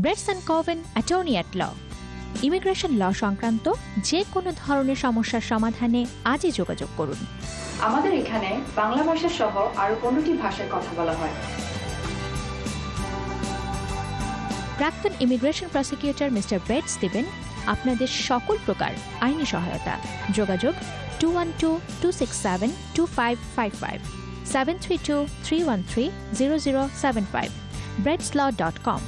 Bretz Coven Attorney at Law immigration law সংক্রান্ত যে কোনো ধরনের সমস্যার সমাধানে আজই যোগাযোগ করুন। আমাদের এখানে বাংলা ভাষা সহ আরো 15টি ভাষায় কথা বলা হয়। প্রাক্তন ইমিগ্রেশন প্রসিকিউটর মিস্টার ব্রেটস দিবেন আপনাদের সকল প্রকার আইনি সহায়তা। যোগাযোগ 212-267-2555 732-313-0075 bretzlaw.com।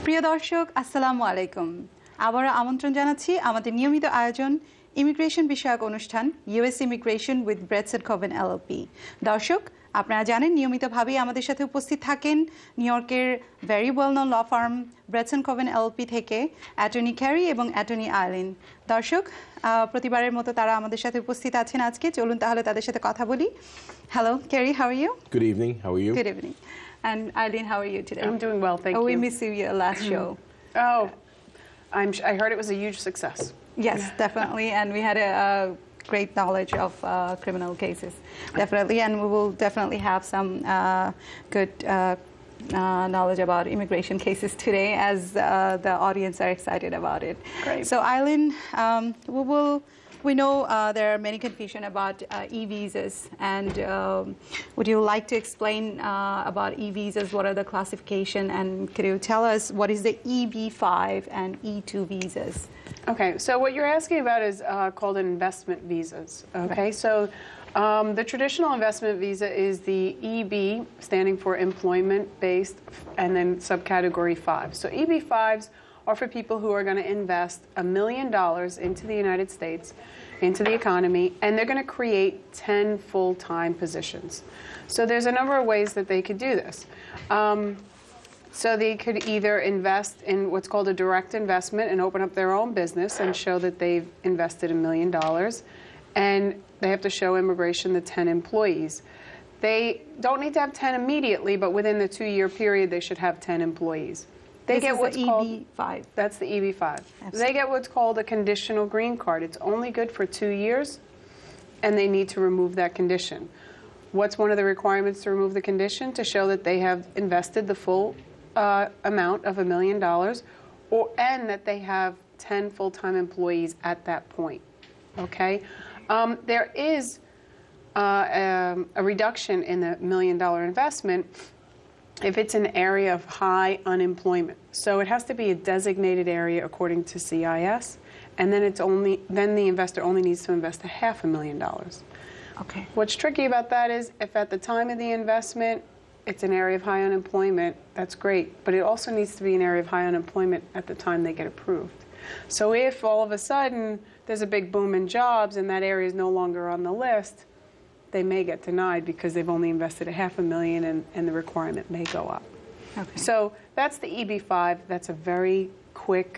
প্রিয় দর্শক, আসসালামু আলাইকুম। আবার আমন্ত্রণ জানাচ্ছি আমাদের নিয়মিত আয়োজন ইমিগ্রেশন বিষয়ক অনুষ্ঠান US immigration with Bretz Coven LLP। দর্শক, আপনারা জানেন নিয়মিতভাবেই আমাদের সাথে উপস্থিত থাকেন নিউ ইয়র্কের very well known law firm Bretz Coven LLP থেকে অ্যাটর্নি ক্যারি এবং অ্যাটর্নি আইলিন। দর্শক, প্রতিবারের মতো তারা আমাদের সাথে উপস্থিত আছেন আজকে। চলুন তাহলে তাদের সাথে কথা বলি। Hello Carrie, how are you? Good evening. How are you? Good evening. And Eileen, how are you today? I'm doing well, thank you. We missed you last show. Oh, I heard it was a huge success. Yes, definitely, and we had a great knowledge of criminal cases, definitely, and we will definitely have some good knowledge about immigration cases today, as the audience are excited about it. Great. So, Eileen, we know there are many confusion about e-visas, and would you like to explain about e-visas? What are the classification, and could you tell us what is the EB-5 and E-2 visas? Okay, so what you're asking about is called investment visas. Okay, Right. so the traditional investment visa is the EB, standing for employment-based, and then subcategory 5. So EB-5s are for people who are going to invest $1 million into the United States, into the economy, and they're going to create 10 full-time positions. So there's a number of ways that they could do this. So they could either invest in what's called a direct investment and open up their own business and show that they've invested $1 million, and they have to show immigration the 10 employees. They don't need to have 10 immediately, but within the 2-year period, they should have 10 employees. They This get is what's the called EB-5. That's the EB-5. Absolutely. They get what's called a conditional green card. It's only good for 2 years, and they need to remove that condition. What's one of the requirements to remove the condition? To show that they have invested the full amount of $1 million, and that they have 10 full-time employees at that point. Okay, there is a reduction in the $1 million investment if it's an area of high unemployment. So it has to be a designated area according to CIS, and then the investor only needs to invest $500,000. Okay. What's tricky about that is if at the time of the investment it's an area of high unemployment, that's great, but it also needs to be an area of high unemployment at the time they get approved. So if all of a sudden there's a big boom in jobs and that area is no longer on the list, they may get denied because they've only invested $500,000 and the requirement may go up. Okay. So that's the EB-5. That's a very quick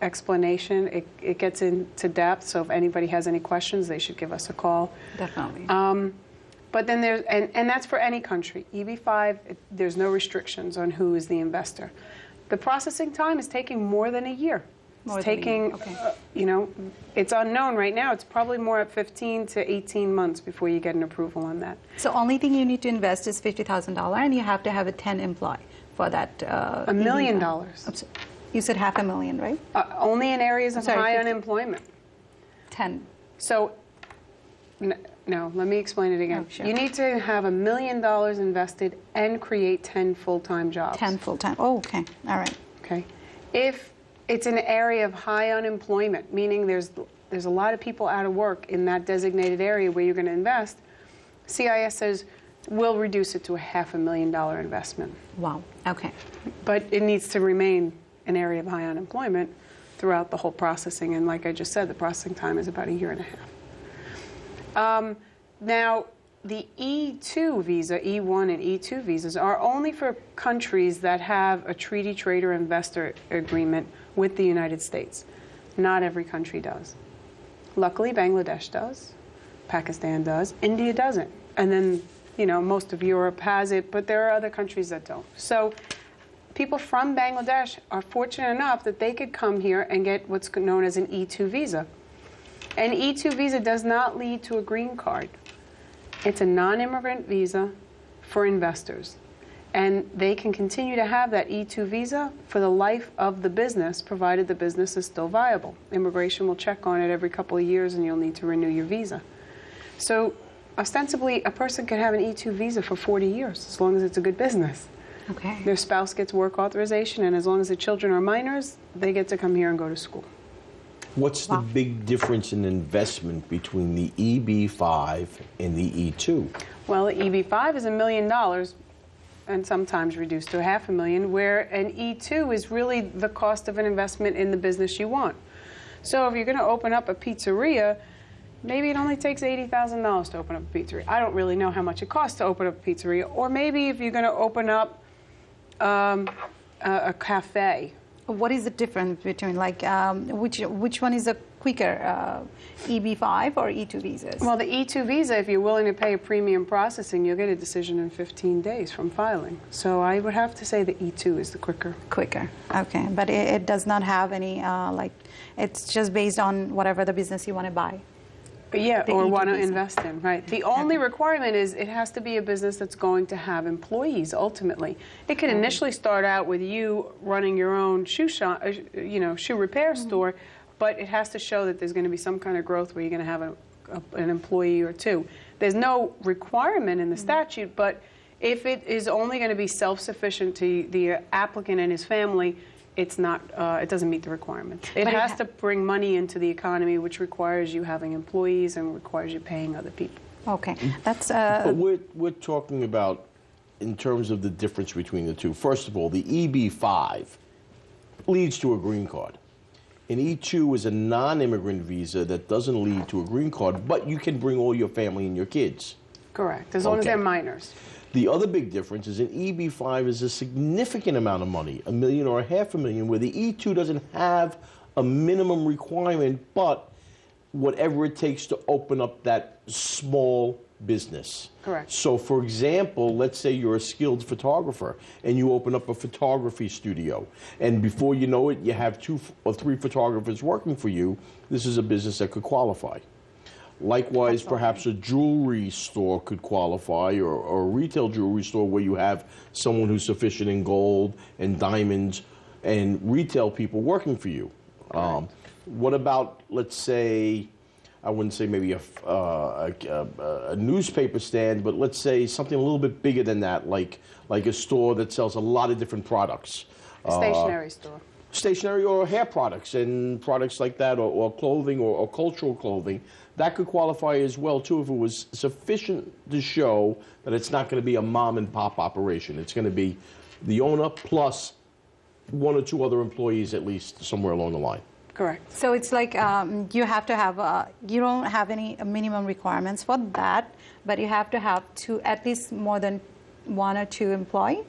explanation. It gets into depth, so if anybody has any questions, they should give us a call. Definitely. But then there's, and that's for any country. EB-5, there's no restrictions on who is the investor. The processing time is taking more than a year. It's taking, okay. You know, it's unknown right now. It's probably more at 15 to 18 months before you get an approval on that. So only thing you need to invest is $50,000, and you have to have a 10 employee for that? $1 million. You said $500,000, right? Only in areas of high 50. unemployment. 10. So, no, let me explain it again. Oh, sure. You need to have $1 million invested and create 10 full-time jobs. 10 full-time. Oh, okay. All right. Okay. If it's an area of high unemployment, meaning there's a lot of people out of work in that designated area where you're going to invest, CIS says we'll reduce it to a $500,000 investment. Wow. Okay. But it needs to remain an area of high unemployment throughout the whole processing. And like I just said, the processing time is about 1.5 years. Now, the E2 visa, E1 and E2 visas, are only for countries that have a treaty trade or investor agreement with the United States. Not every country does. Luckily, Bangladesh does, Pakistan does, India doesn't. And then, you know, most of Europe has it, but there are other countries that don't. So people from Bangladesh are fortunate enough that they could come here and get what's known as an E2 visa. An E2 visa does not lead to a green card. It's a non-immigrant visa for investors. And they can continue to have that E2 visa for the life of the business, provided the business is still viable. Immigration will check on it every couple of years and you'll need to renew your visa. So ostensibly, a person can have an E2 visa for 40 years, as long as it's a good business. Okay. Their spouse gets work authorization, and as long as the children are minors, they get to come here and go to school. What's the big difference in investment between the EB-5 and the E2? Well, the EB-5 is $1 million, and sometimes reduced to $500,000, where an E2 is really the cost of an investment in the business you want. So if you're going to open up a pizzeria, maybe it only takes $80,000 to open up a pizzeria. I don't really know how much it costs to open up a pizzeria. Or maybe if you're going to open up a cafe. What is the difference between, like, which one is a quicker, EB-5 or E2 visas? Well, the E2 visa, if you're willing to pay a premium processing, you'll get a decision in 15 days from filing. So I would have to say the E2 is the quicker. Quicker, okay. But it does not have any, like, it's just based on whatever the business you want to buy. Yeah, The or E2 want to visa. invest in, right. The only requirement is it has to be a business that's going to have employees, ultimately. It can initially start out with you running your own shoe shop, shoe repair store, but it has to show that there's going to be some kind of growth where you're going to have an employee or two. There's no requirement in the statute, but if it is only going to be self-sufficient to the applicant and his family, it's not, it doesn't meet the requirements. It has to bring money into the economy, which requires you having employees and requires you paying other people. Okay, that's... But we're talking about, in terms of the difference between the two. First of all, the EB-5 leads to a green card. An E2 is a non-immigrant visa that doesn't lead to a green card, but you can bring all your family and your kids. Correct, as long as they're minors. The other big difference is an EB-5 is a significant amount of money, $1 million or $500,000, where the E2 doesn't have a minimum requirement, but whatever it takes to open up that small business. Correct. So, for example, let's say you're a skilled photographer and you open up a photography studio, and before you know it, you have 2 or 3 photographers working for you. This is a business that could qualify. Likewise, perhaps a jewelry store could qualify, or a retail jewelry store where you have someone who's sufficient in gold and diamonds and retail people working for you. What about, let's say, I wouldn't say maybe a newspaper stand, but let's say something a little bit bigger than that, like a store that sells a lot of different products. A stationery store. Stationery or hair products and products like that, or clothing or cultural clothing. That could qualify as well, too, if it was sufficient to show that it's not going to be a mom-and-pop operation. It's going to be the owner plus 1 or 2 other employees, at least, somewhere along the line. Correct. So it's like you have to have, you don't have any minimum requirements for that, but you have to have at least more than 1 or 2 employees.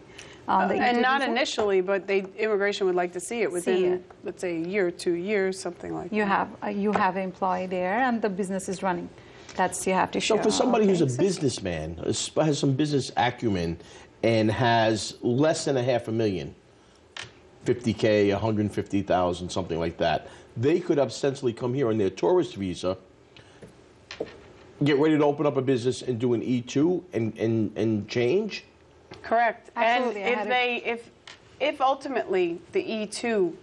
And not initially, but immigration would like to see it within, let's say, 1 year or 2 years, something like that. You have an employee there, and the business is running. That's you have to show. So for somebody who's a businessman, has some business acumen, and has less than $500,000, $50K, $150,000, something like that, they could ostensibly come here on their tourist visa, get ready to open up a business and do an E2 and change. Correct. Absolutely. And if ultimately the E2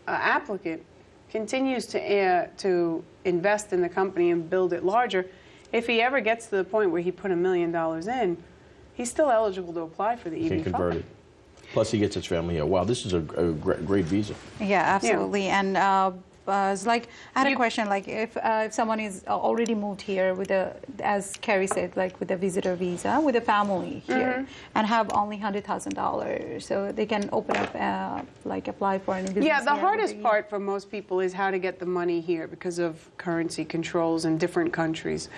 applicant continues to invest in the company and build it larger, if he ever gets to the point where he put $1 million in, he's still eligible to apply for the EB-5. Can convert it. Plus, he gets his family here. Wow, this is a great visa. Yeah, absolutely. Yeah. And it's like, I had a question, like if someone is already moved here with a, as Carrie said, like with a visitor visa, with a family here, and have only $100,000, so they can open up, like apply for any business. Yeah, the hardest part for most people is how to get the money here because of currency controls in different countries.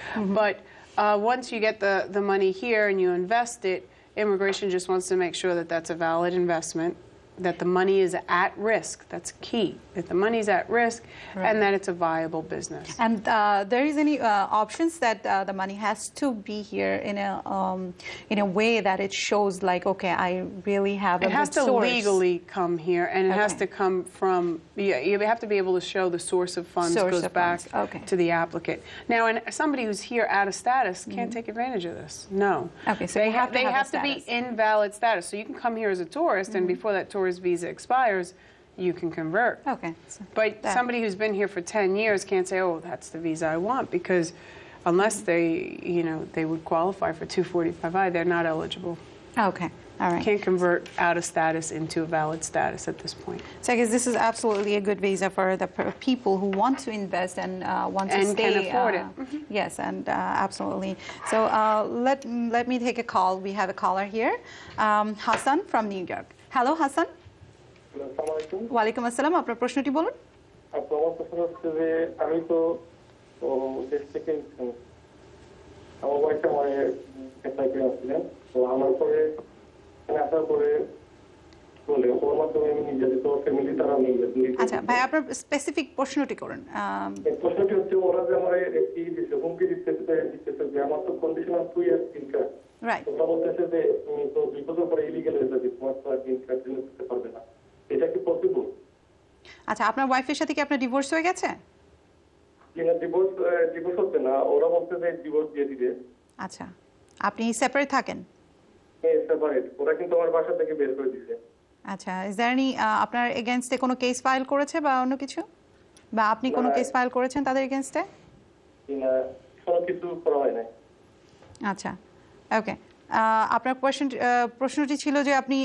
But once you get the money here and you invest it, immigration just wants to make sure that that's a valid investment, that the money is at risk. That's key, that the money is at risk, and that it's a viable business. And there is any options that the money has to be here in a way that it shows like, okay, I really have a good source. It has to legally come here, and it has to come from, you have to be able to show the source of funds goes back to the applicant. Now, and somebody who's here out of status can't take advantage of this. No. Okay, so they have to be invalid status. So you can come here as a tourist, and before that tourist visa expires, you can convert. Okay. But somebody who's been here for 10 years can't say, oh, that's the visa I want, because unless they, they would qualify for 245I, they're not eligible. Okay. All right. Can't convert out of status into a valid status at this point. So I guess this is absolutely a good visa for the people who want to invest and want to stay. And can afford it. Yes, and absolutely. So let me take a call. We have a caller here, Hassan from New York. Hello, Hassan. ওয়ালাইকুম আসসালাম, আপনার প্রশ্নটি বলুন। আমার প্রশ্ন হচ্ছে যে আমি তো দেশ থেকে আমার ওয়াইফে আমার অ্যাপ্লাই করে আসছিলেন, তো আমার পরে আসার পরে বলে ওর মাধ্যমে আমি নিজে তো ফ্যামিলি তারা নিয়ে। আচ্ছা ভাই, আপনার স্পেসিফিক প্রশ্নটি করুন। প্রশ্নটি হচ্ছে ওরা যে আমার একটি হুমকি দিতেছে যে আমার তো কন্ডিশনাল 2 ইয়ার্স গ্রিন কার্ড, ওরা বলতেছে যে তুমি তো 2 বছর পরে ইলিগাল হয়ে যাবে, তোমার তো আর গ্রিন কার্ড রিনিউ করতে পারবে না। এটা কি পসিবল? আচ্ছা, আপনার ওয়াইফের সাথে কি আপনার ডিভোর্স হয়ে গেছে? না, ডিভোর্স হচ্ছে না, ওরা বলতে যে ডিভোর্স দিয়ে দিবে। আচ্ছা, আপনি সেপারেট থাকেন? হ্যাঁ, সেপারেট। ওরা কিন্তু আমার বাসা থেকে বের করে দিয়েছে। আচ্ছা, ইজ দেয়ার এনি আপনার এগেইনস্টে কোনো কেস ফাইল করেছে বা অন্য কিছু, বা আপনি কোনো কেস ফাইল করেছেন তাদের এগেইনস্টে? না, কোনো কিছু করা হয় নাই। আচ্ছা, ওকে। আপনার প্রশ্নটি ছিল যে আপনি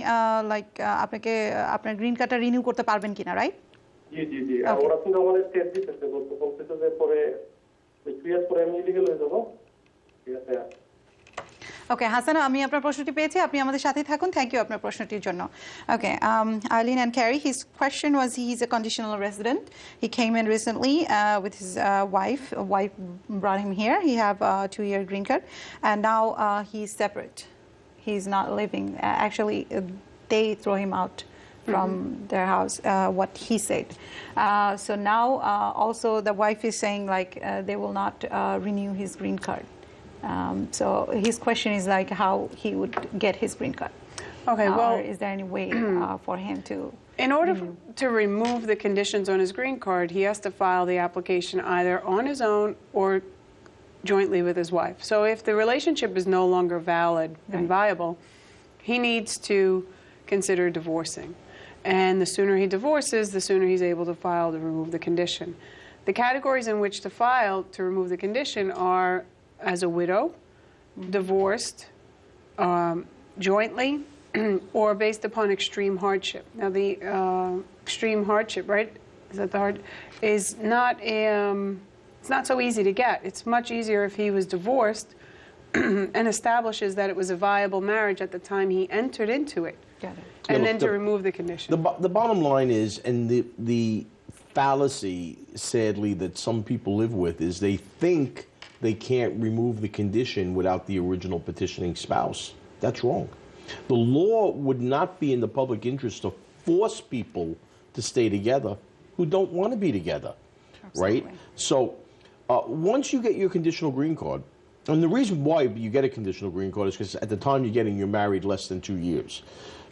লাইক আপনাকে আপনার গ্রিন কার্ডটা রিনিউ করতে পারবেন কিনা, রাইট? জি জি জি। ওরা কিন্তু আমাদের স্টেট দিতেছে, বলতেছে যে পরে 2 ইয়ার্স পরে আমি ইলিগাল হয়ে যাব। ঠিক আছে। ওকে হাসান, আমি আপনার প্রশ্নটি পেয়েছি, আপনি আমাদের সাথেই থাকুন। থ্যাংক ইউ আপনার প্রশ্নটির জন্য। ওকে, Eileen and Carrie, his question was he's a conditional resident. He came in recently with his wife. Wife brought him here. He have a 2-year green card, and now he's separate. He's not living. Actually, they throw him out from their house, what he said. So now also the wife is saying like they will not renew his green card. So his question is like how he would get his green card. Okay, well, or is there any way for him to? In order to remove the conditions on his green card, he has to file the application either on his own or jointly with his wife. So if the relationship is no longer valid and viable, he needs to consider divorcing. And the sooner he divorces, the sooner he's able to file to remove the condition. The categories in which to file to remove the condition are as a widow, divorced, jointly, or based upon extreme hardship. Now, the extreme hardship, right? Is that the hard? Is not it's not so easy to get. It's much easier if he was divorced and establishes that it was a viable marriage at the time he entered into it, and then to remove the condition. The bottom line is, and the fallacy, sadly, that some people live with is they think they can't remove the condition without the original petitioning spouse. That's wrong. The law would not be in the public interest to force people to stay together who don't want to be together, right? So once you get your conditional green card, and the reason why you get a conditional green card is because at the time you're married less than 2 years.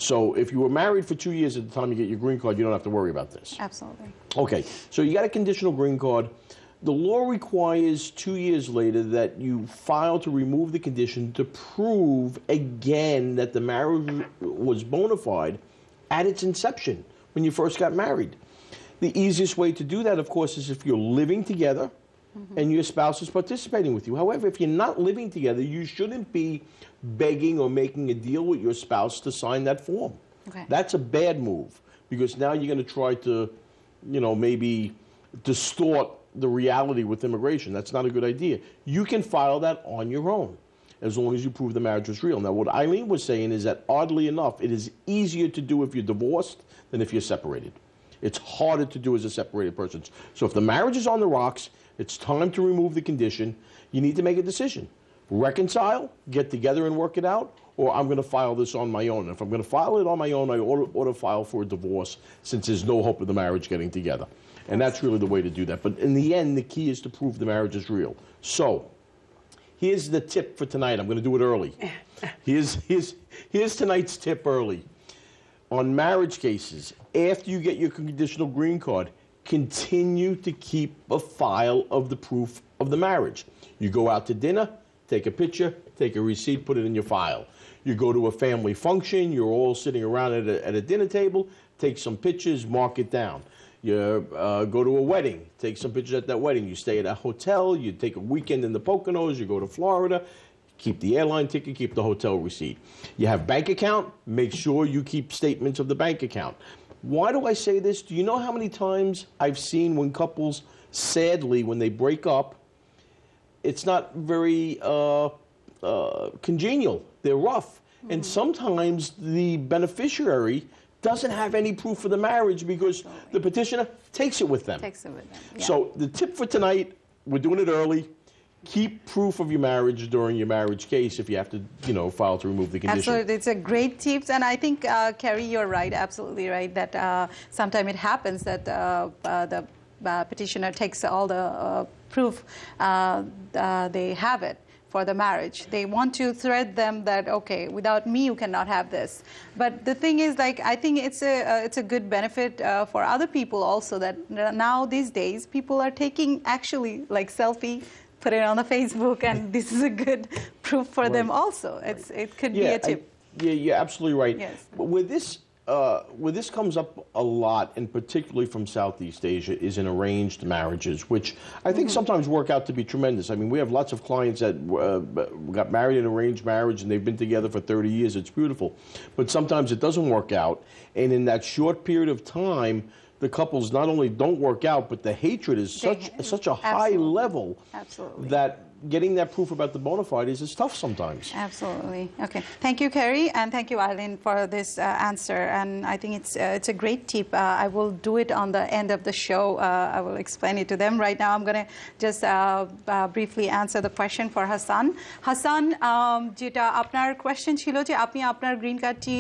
So if you were married for 2 years at the time you get your green card, you don't have to worry about this. Absolutely. Okay, so you got a conditional green card. The law requires 2 years later that you file to remove the condition to prove again that the marriage was bona fide at its inception when you first got married. The easiest way to do that, of course, is if you're living together and your spouse is participating with you. However, if you're not living together, you shouldn't be begging or making a deal with your spouse to sign that form. Okay. That's a bad move, because now you're going to try to, you know, maybe distort the reality with immigration. That's not a good idea. You can file that on your own, as long as you prove the marriage was real. Now, what Eileen was saying is that, oddly enough, it is easier to do if you're divorced than if you're separated. It's harder to do as a separated person. So if the marriage is on the rocks, it's time to remove the condition. You need to make a decision. Reconcile, get together and work it out, or I'm going to file this on my own. And if I'm going to file it on my own, I ought to file for a divorce, since there's no hope of the marriage getting together. And that's really the way to do that. But in the end, the key is to prove the marriage is real. So here's the tip for tonight. I'm going to do it early. Here's tonight's tip early. On marriage cases, after you get your conditional green card, continue to keep a file of the proof of the marriage. You go out to dinner, take a picture, take a receipt, put it in your file. You go to a family function, you're all sitting around at a dinner table, take some pictures, mark it down. You go to a wedding, take some pictures at that wedding. You stay at a hotel, you take a weekend in the Poconos, you go to Florida, keep the airline ticket, keep the hotel receipt. You have bank account, make sure you keep statements of the bank account. Why do I say this? Do you know how many times I've seen when couples, sadly, when they break up, it's not very congenial. They're rough. And sometimes the beneficiary doesn't have any proof of the marriage because the petitioner takes it with them. Takes it with them. Yeah. So the tip for tonight, we're doing it early. Keep proof of your marriage during your marriage case if you have to, you know, file to remove the condition. Absolutely. It's a great tip. And I think, Carrie, you're right, absolutely right, that sometimes it happens that the petitioner takes all the proof, they have it for the marriage. They want to thread them that, okay, without me you cannot have this. But the thing is, like, I think it's a good benefit for other people also, that now these days people are taking actually like selfie, put it on the Facebook, and this is a good proof for them also. It could be a tip. You're absolutely right. Yes. But where this comes up a lot, and particularly from Southeast Asia, is in arranged marriages, which I think sometimes work out to be tremendous. I mean, we have lots of clients that got married in arranged marriage, and they've been together for 30 years. It's beautiful. But sometimes it doesn't work out, and in that short period of time, the couples not only don't work out, but the hatred is such a high level that getting that proof about the bona fides is tough sometimes. Absolutely. Okay. Thank you, Carrie, and thank you, Eileen, for this answer. And I think it's a great tip. I will do it on the end of the show. I will explain it to them. Right now, I'm going to just briefly answer the question for Hassan. Hassan, যেটা আপনার question ছিল যে আপনি আপনার green কার্ডটি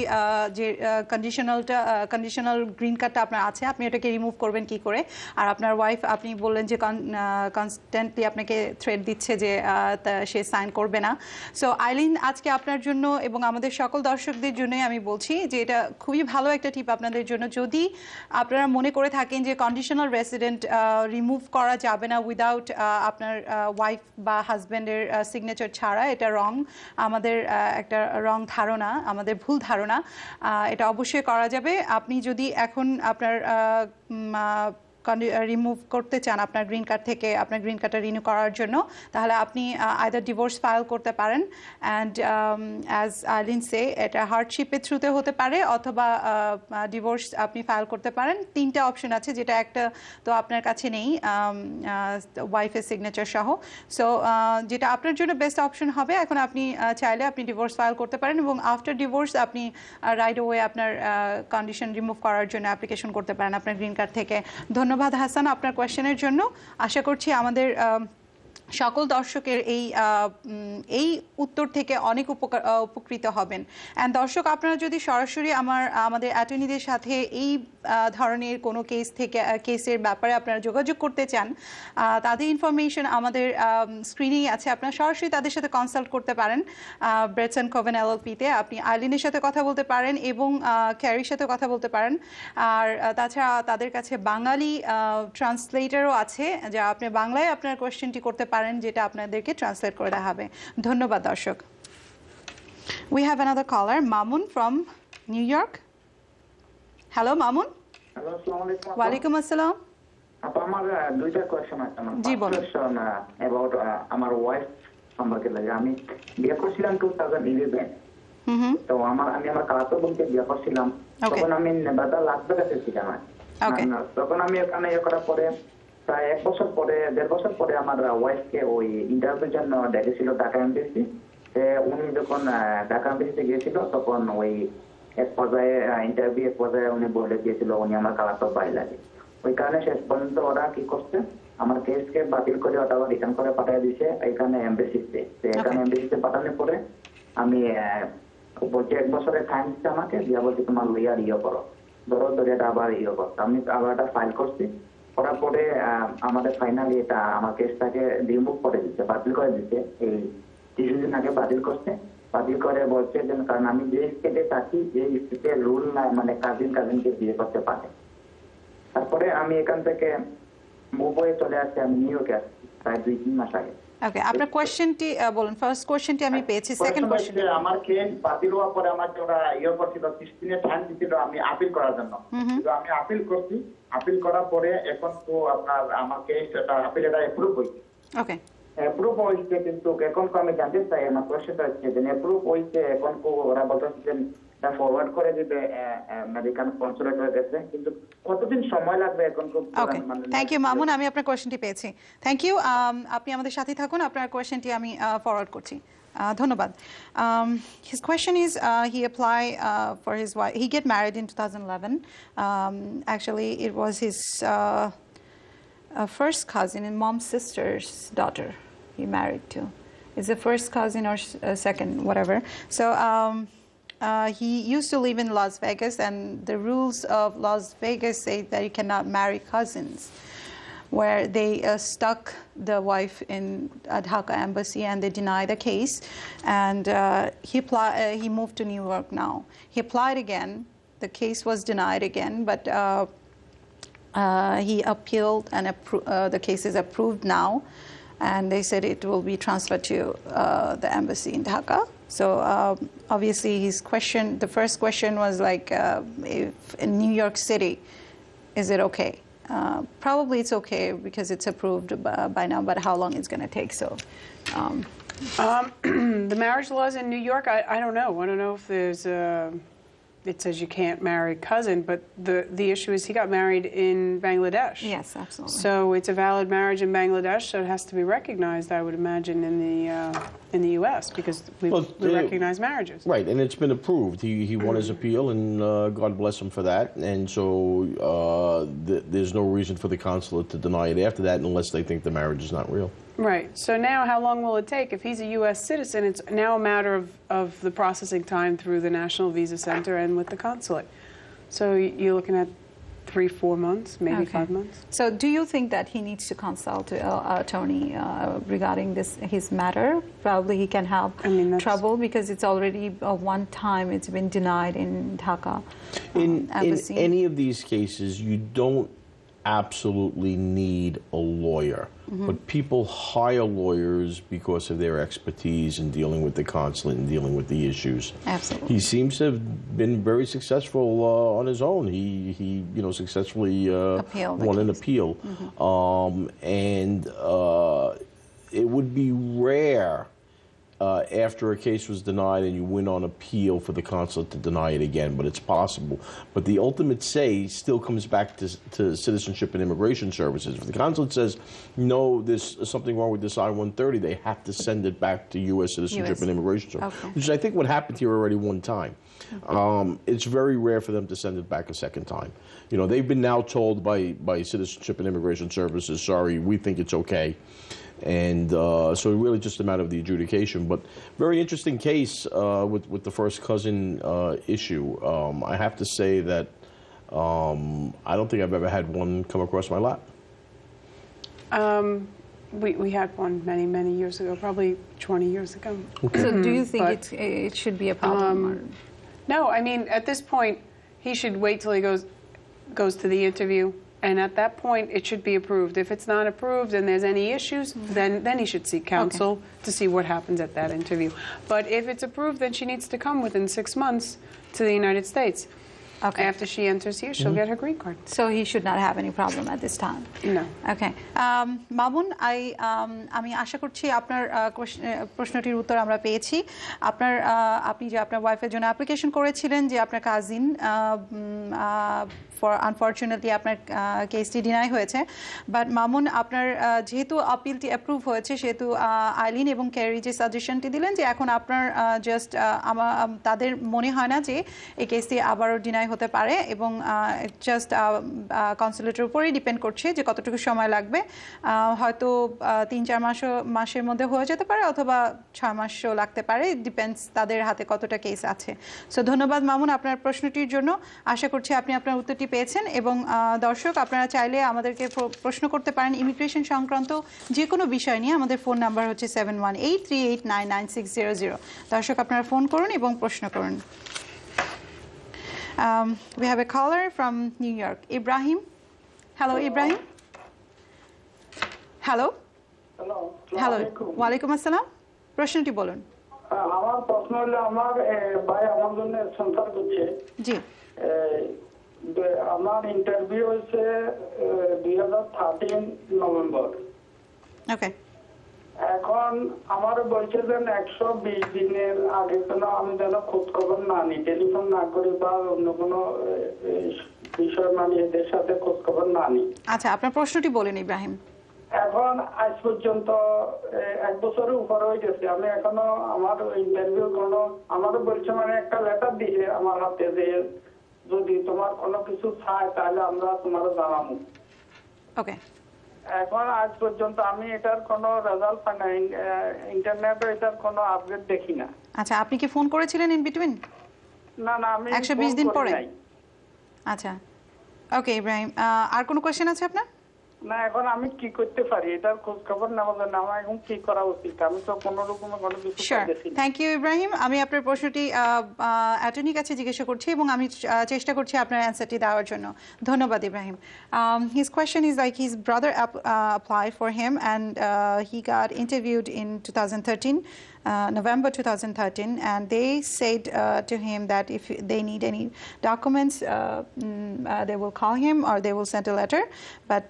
যে conditional green কার্ডটা আপনার আছে, আপনি এটাকে রিমুভ করবেন কি করে? আর আপনার ওয়াইফ, আপনি বললেন যে কনস্ট্যান্টলি আপনাকে থ্রেট দিচ্ছে যে সে সাইন করবে না। সো আইলিন, আজকে আপনার জন্য এবং আমাদের সকল দর্শকদের জন্যই আমি বলছি যে এটা খুবই ভালো একটা টিপ আপনাদের জন্য। যদি আপনারা মনে করে থাকেন যে কন্ডিশনাল রেসিডেন্ট রিমুভ করা যাবে না উইদাউট আপনার ওয়াইফ বা হাজব্যান্ডের সিগনেচার ছাড়া, এটা রং, আমাদের একটা রং ধারণা, আমাদের ভুল ধারণা। এটা অবশ্যই করা যাবে। আপনি যদি এখন আপনার রিমুভ করতে চান আপনার গ্রিন কার্ড থেকে, আপনার গ্রিন কার্ডটা রিনিউ করার জন্য, তাহলে আপনি আইদার ডিভোর্স ফাইল করতে পারেন, অ্যান্ড অ্যাজ আইলিন সে এটা হার্ডশিপের থ্রুতে হতে পারে, অথবা ডিভোর্স আপনি ফাইল করতে পারেন। তিনটা অপশন আছে, যেটা একটা তো আপনার কাছে নেই ওয়াইফের সিগনেচার সহ। সো যেটা আপনার জন্য বেস্ট অপশন হবে, এখন আপনি চাইলে আপনি ডিভোর্স ফাইল করতে পারেন, এবং আফটার ডিভোর্স আপনি রাইট ওয়ে আপনার কন্ডিশন রিমুভ করার জন্য অ্যাপ্লিকেশন করতে পারেন আপনার গ্রিন কার্ড থেকে। ধন্যবাদ হাসান আপনার কোয়েশ্চেনের জন্য। আশা করছি আমাদের সকল দর্শকের এই উত্তর থেকে অনেক উপকৃত হবেন। অ্যান্ড দর্শক, আপনারা যদি সরাসরি আমাদের অ্যাটর্নিদের সাথে এই ধরনের কোনো কেসের ব্যাপারে আপনারা যোগাযোগ করতে চান, তাদের ইনফরমেশন আমাদের স্ক্রিনেই আছে, আপনারা সরাসরি তাদের সাথে কনসাল্ট করতে পারেন। ব্রেটস কোভেন LLP-তে আপনি আইলিনের সাথে কথা বলতে পারেন এবং ক্যারির সাথে কথা বলতে পারেন। আর তাছাড়া তাদের কাছে বাঙালি ট্রান্সলেটারও আছে, যা আপনি বাংলায় আপনার কোয়েশ্চেনটি করতে পারেন, যেটা আপনাদেরকে ট্রান্সলেট করে দেওয়া হবে। ধন্যবাদ দর্শক। We have another caller, Mamun from New York. Hello Mamun. Hello, আসসালামু আলাইকুম। ওয়ালাইকুম আসসালাম। আপা, আমার দুইটা কোয়েশ্চেন আছে। আমার জি, বলুন। কোয়েশ্চেন অ্যাবাউট আমার ওয়াইফ সম্পর্কে লাগে। আমি বিয়ে করছিলাম 2011। তো আমি আমার কালাতো বোনকে বিয়ে করছিলাম। তখন আমি নেভাদা লাস ভেগাসে ছিলাম। তখন আমি ওখানে ইয়ে করার পরে প্রায় 1 বছর পরে 1.5 বছর পরে আমার ওয়াইফকে ওই ইন্টারভিউর জন্য ডেকেছিল ঢাকা এমবিসি। উনি যখন ঢাকা এমবিসিতে গিয়েছিল তখন ওই এক পর্যায়ে উনি বলে দিয়েছিল উনি আমার কালাতো ভাই লাগে। ওই কারণে শেষ পর্যন্ত ওরা কি করছে, আমার কেসকে বাতিল করে ওটা রিটার্ন করে পাঠিয়ে দিয়েছে এখানে এমবেসিতে। এখানে এমবেসিতে পাঠানোর পরে আমি বলছি 1 বছরের টাইম দিচ্ছে আমাকে, দিয়া বলছি তোমার লইয়ার করো, ধরে এটা আবার করতো। আমি আবার এটা ফাইল করছি, করার পরে আমাদের ফাইনালি এটা আমার কেসটাকে রিমুভ করে দিচ্ছে, বাতিল করে দিচ্ছে। এই কিছুদিন আগে বাতিল করছে। বাতিল করে বলছে যে কারণ আমি যে স্টেটে থাকি যে স্টেটের রুল নাই, মানে কাজিনকে বিয়ে করতে পারে। তারপরে আমি এখান থেকে মুভ হয়ে চলে আসছি, আমি নিউ ইয়র্কে আসছি প্রায় 2-3 মাস আগে। ওকে, আপনার কোশ্চেনটি বলুন। ফার্স্ট কোশ্চেনটি আমি পেয়েছি, সেকেন্ড কোশ্চেন। আমার কেস বাতিল হওয়ার পরে আমার যে ওরা করছিল 30 দিনের টাইম দিছিল আমি আপিল করার জন্য। কিন্তু আমি আপিল করছি, আপিল করার পরে এখন তো আপনার আমার কেস আপিল এটা অ্যাপ্রুভ হয়েছে। ওকে, অ্যাপ্রুভ হয়েছে, কিন্তু এখন আমি জানতে চাই, আমার কোশ্চেনটা হচ্ছে যে অ্যাপ্রুভ হয়েছে, এখন ওরা বলতেছে এটা ফরওয়ার্ড করে দিবে আমেরিকান কনসুলেটের কাছে, কিন্তু কতদিন সময় লাগবে এখন? ওকে, থ্যাংক ইউ মামুন, আমি আপনার কোশ্চেনটি পেয়েছি। থ্যাংক ইউ, আপনি আমাদের সাথেই থাকুন, আপনার কোশ্চেনটি আমি ফরওয়ার্ড করছি। ধন্যবাদ। His question is he applied for his wife. He get married in 2011. Actually, it was his first cousin and mom's sister's daughter he married to. It's the first cousin or second, whatever. So he used to live in Las Vegas, and the rules of Las Vegas say that you cannot marry cousins, where they stuck the wife in Dhaka embassy and they denied the case. And he moved to New York now. He applied again. The case was denied again, but he appealed and the case is approved now. And they said it will be transferred to the embassy in Dhaka. So obviously the first question was like, if in New York City, is it okay? Probably it's okay because it's approved by now, but how long it's going to take? So the marriage laws in New York, I don't know. I don't know if there's it says you can't marry cousin, but the issue is he got married in Bangladesh. yes, absolutely. So it's a valid marriage in Bangladesh, so it has to be recognized, I would imagine, in the U.S. because we recognize marriages. Right, and it's been approved. He won his appeal, and God bless him for that. And so there's no reason for the consulate to deny it after that unless they think the marriage is not real. Right. So now how long will it take? If he's a U.S. citizen, it's now a matter of the processing time through the National Visa Center and with the consulate. So you're looking at 3-4 months, maybe 5 months. So do you think that he needs to consult attorney regarding his matter? Probably he can have trouble because it's already one time it's been denied in Dhaka embassy. In any of these cases, you don't absolutely need a lawyer. But people hire lawyers because of their expertise in dealing with the consulate and dealing with the issues. Absolutely. He seems to have been very successful on his own. He successfully won an appeal. And it would be rare after a case was denied and you win on appeal for the consulate to deny it again, but it's possible. But the ultimate say still comes back to Citizenship and Immigration Services. If the consulate says, no, there's something wrong with this I-130, they have to send it back to U.S. Citizenship and Immigration Services, which is, I think, what happened here already one time. It's very rare for them to send it back a second time. You know, they've been now told by Citizenship and Immigration Services, sorry, we think it's okay. And so really just a matter of the adjudication. But very interesting case with the first cousin issue. I have to say that I don't think I've ever had one come across my lap. We had one many years ago, probably 20 years ago. Okay. So do you think it should be a problem? No, I mean, at this point, he should wait till he goes to the interview. And at that point, it should be approved. If it's not approved and there's any issues, then he should seek counsel to see what happens at that interview. But if it's approved, then she needs to come within 6 months to the United States. Okay. After she enters here, she'll get her green card. So he should not have any problem at this time. No. Okay. Mamun, আমি আশা করছি আপনার প্রশ্নটির উত্তর আমরা পেয়েছি। আপনি যে আপনার ওয়াইফের জন্য অ্যাপ্লিকেশন করেছিলেন যে আপনার কাজিন আনফর্চুনেটলি আপনার কেসটি ডিনাই হয়েছে, বাট মামুন আপনার যেহেতু আপিলটি অ্যাপ্রুভ হয়েছে সেহেতু আইলিন এবং ক্যারি যে সাজেশনটি দিলেন যে এখন আপনার জাস্ট তাদের মনে হয় না যে এই কেসটি আবারও ডিনাই হতে পারে, এবং জাস্ট কনসুলেটের উপরেই ডিপেন্ড করছে যে কতটুকু সময় লাগবে। হয়তো 3-4 মাসের মধ্যে হয়ে যেতে পারে, অথবা 6 মাসও লাগতে পারে, ডিপেন্ডস তাদের হাতে কতটা কেস আছে। সো ধন্যবাদ মামুন আপনার প্রশ্নটির জন্য। আশা করছি আপনি আপনার উত্তরটি পেয়েছেন, এবং দর্শক আপনারা চাইলে আমাদেরকে প্রশ্ন করতে পারেন ইমিগ্রেশন সংক্রান্ত যে কোনো বিষয় নিয়ে। আমাদের ফোন নাম্বার হচ্ছে 7183899600। দর্শক আপনারা ফোন করুন এবং প্রশ্ন করুন। We have a caller from New York. Ibrahim. Hello, Ibrahim. Hello. Hello. ওয়ালাইকুম আসসালাম। প্রশ্নটি বলুন। আমার প্রশ্ন হলো, আমার ভাই আমার জন্য স্পন্সর করছে। জি। আমার ইন্টারভিউ হয়েছে 2013 নভেম্বর। ওকে। এখন আমার বলছে যে 120 দিনের আগে যেন আমি যেন খোঁজ খবর না নিই, টেলিফোন না করি বা অন্য কোনো বিষয় মানে এদের সাথে খোঁজ খবর না নিই। আচ্ছা, আপনার প্রশ্নটি বলেন ইব্রাহিম। এখন আজ পর্যন্ত 1 বছরের উপরে হয়ে গেছে, আমি এখনো আমার ইন্টারভিউ কোনো আমারও বলছে মানে একটা লেটার দিয়েছে আমার হাতে যে যদি তোমার কোনো কিছু চায় তাহলে আমরা তোমারও জানাবো। ওকে। এখন আজ পর্যন্ত আমি এটার কোনো রেজাল্ট পাই না, ইন্টারনেটে এটার কোনো আপডেট দেখি না। আচ্ছা, আপনি কি ফোন করেছিলেন ইন বিটুইন? না না, আমি 120 দিন পরে। আচ্ছা, ওকে ইব্রাহিম, আর কোনো কোশ্চেন আছে আপনার? না, এখন আমি কি করতে পারি এটার খোঁজ খবর নেওয়ার জন্য আমার এখন কি করা উচিত? আমি তো কোনো রকম কোনো কিছু করতেছি না। Thank you Ibrahim. আমি আপনার প্রশ্নটি অ্যাটর্নির কাছে জিজ্ঞাসা করছি এবং আমি চেষ্টা করছি আপনার অ্যান্সারটি দেওয়ার জন্য। ধন্যবাদ Ibrahim. His question is like his brother applied for him and he got interviewed in 2013. November 2013, and they said to him that if they need any documents, they will call him or they will send a letter, but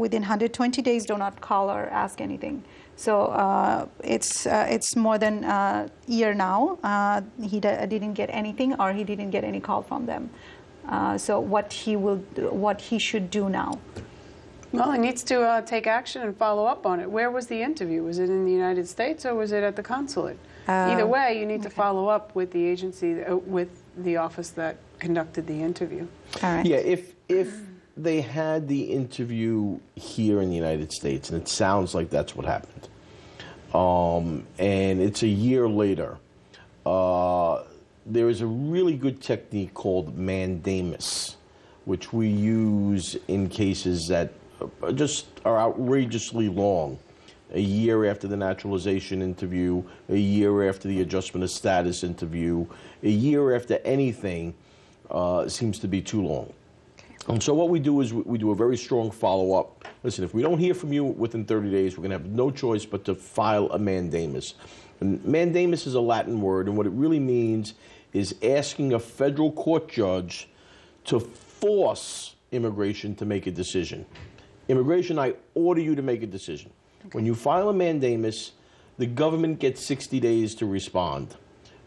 within 120 days do not call or ask anything. So it's more than a year now. He didn't get anything, or he didn't get any call from them. So what he should do now? Well, he needs to take action and follow up on it. Where was the interview? Was it in the United States or was it at the consulate? Either way, you need to follow up with the agency, with the office that conducted the interview. All right. Yeah, if they had the interview here in the United States, and it sounds like that's what happened, and it's a year later, there is a really good technique called mandamus, which we use in cases that just are outrageously long. A year after the naturalization interview, a year after the adjustment of status interview, a year after anything seems to be too long. And so what we do is we do a very strong follow-up. Listen, if we don't hear from you within 30 days, we're going to have no choice but to file a mandamus. And mandamus is a Latin word, and what it really means is asking a federal court judge to force immigration to make a decision. Immigration, I order you to make a decision. Okay. When you file a mandamus, the government gets 60 days to respond.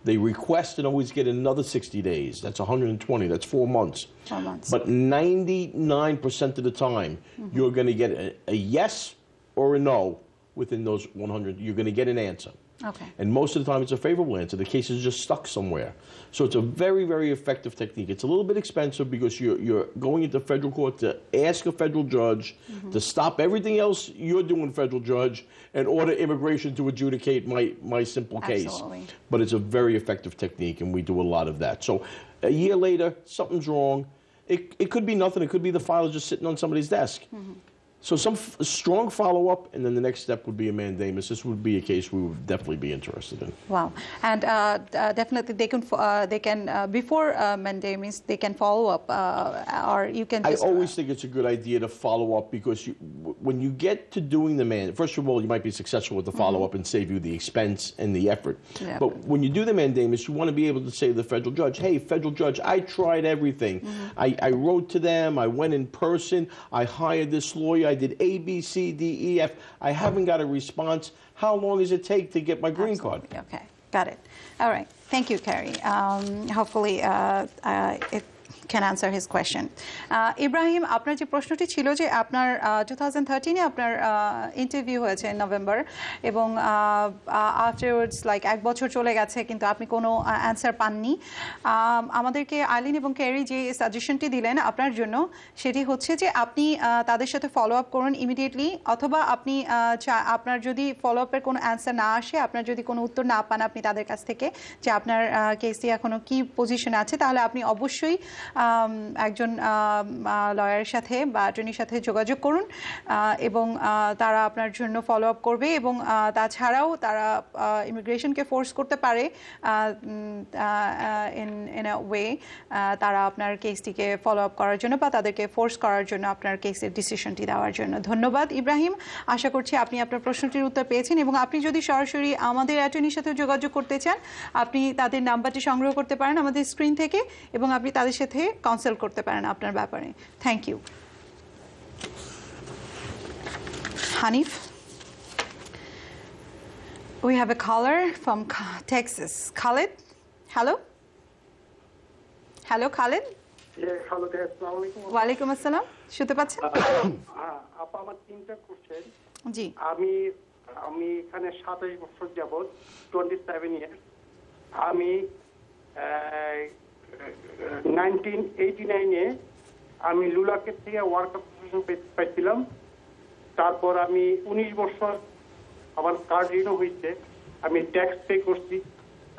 They request and always get another 60 days. That's 120. That's 4 months. 4 months. But 99% of the time, you're going to get a yes or a no within those 100. You're going to get an answer. Okay. And most of the time, it's a favorable answer. The case is just stuck somewhere. So it's a very, very effective technique. It's a little bit expensive because you're going into federal court to ask a federal judge to stop everything else you're doing, federal judge, and order immigration to adjudicate my simple case. Absolutely. But it's a very effective technique, and we do a lot of that. So a year later, something's wrong. It could be nothing. It could be the file is just sitting on somebody's desk. So some strong follow-up, and then the next step would be a mandamus. This would be a case we would definitely be interested in. Wow, and definitely they can before mandamus they can follow up, or you can. I always think it's a good idea to follow up because when you get to doing the first of all, you might be successful with the follow-up and save you the expense and the effort. Yeah. But when you do the mandamus, you want to be able to say to the federal judge, "Hey, federal judge, I tried everything. I wrote to them. I went in person. I hired this lawyer. I did A, B, C, D, E, F. I haven't got a response. How long does it take to get my green card?" Okay, got it. All right, thank you, Carrie. Hopefully it can answer his question. Ibrahim, আপনার যে প্রশ্নটি ছিল যে আপনার 2013-এ আপনার interview হয়েছে November এবং afterwards like এক বছর চলে গেছে কিন্তু আপনি কোনো অ্যান্সার পাননি। আমাদেরকে আইলিন এবং ক্যারি যে সাজেশনটি দিলেন আপনার জন্য সেটি হচ্ছে যে আপনি তাদের সাথে ফলো আপ করুন ইমিডিয়েটলি, অথবা আপনি আপনার যদি ফলো আপের কোনো অ্যান্সার না আসে, আপনার যদি কোনো উত্তর না পান আপনি তাদের কাছ থেকে যে আপনার কেসটি এখনো কি পজিশনে আছে, তাহলে আপনি অবশ্যই একজন লয়ারের সাথে বা অ্যাটর্নির সাথে যোগাযোগ করুন এবং তারা আপনার জন্য ফলো আপ করবে। এবং তাছাড়াও তারা ইমিগ্রেশনকে ফোর্স করতে পারে ইন আ ওয়ে তারা আপনার কেসটিকে ফলো আপ করার জন্য বা তাদেরকে ফোর্স করার জন্য আপনার কেসের ডিসিশনটি দেওয়ার জন্য। ধন্যবাদ ইব্রাহিম, আশা করছি আপনি আপনার প্রশ্নটির উত্তর পেয়েছেন এবং আপনি যদি সরাসরি আমাদের অ্যাটর্নির সাথে যোগাযোগ করতে চান আপনি তাদের নাম্বারটি সংগ্রহ করতে পারেন আমাদের স্ক্রিন থেকে এবং আপনি তাদের সাথে কাউন্সেল করতে পারেন আপনার ব্যাপারে। Thank you. Hanif, we have a caller from Texas. Khalid, hello. Hello, Khalid. Hello, আসসালামু আলাইকুম। ওয়ালাইকুম আসসালাম, শুনতে পাচ্ছেন? আপা আমার চিন্তা করছেন। জি, আমি এখানে 27 বছর যাবত 27 ইয়ার্স। আমি 1989-এ আমি লুলাকের থেকে ওয়ার্কার প্রফেশন পাইছিলাম। তারপর আমি 19 বছর আমার কার্ড রিনিউ হয়েছে, আমি ট্যাক্স পে করছি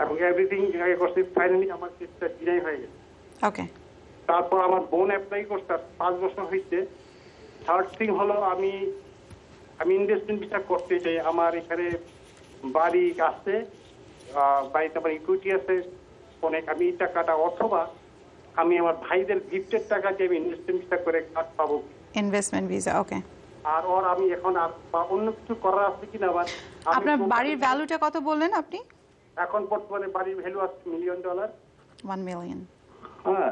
এবং এভরিথিং করছি। ফাইনালি আমার কেসটা ডিনাই হয়ে গেছে। ওকে। তারপর আমার বোন অ্যাপ্লাই করছে, 5 বছর হয়েছে। থার্ড থিং হলো আমি ইনভেস্টমেন্ট ভিসা করতে চাই। আমার এখানে বাড়ি আছে, বাড়িতে আমার ইকুইটি আছে অনেক। আমি এই টাকাটা অথবা আমি আমার ভাইদের গিফটের টাকা দিয়ে আমি ইনভেস্টমেন্ট ভিসা করে কাজ পাবো। ইনভেস্টমেন্ট ভিসা, ওকে। আর আমি এখন আর অন্য কিছু করার আছে কিনা? আপনার বাড়ির ভ্যালুটা কত বললেন আপনি? এখন বর্তমানে বাড়ির ভ্যালু আছে $1 মিলিয়ন। 1 মিলিয়ন। হ্যাঁ,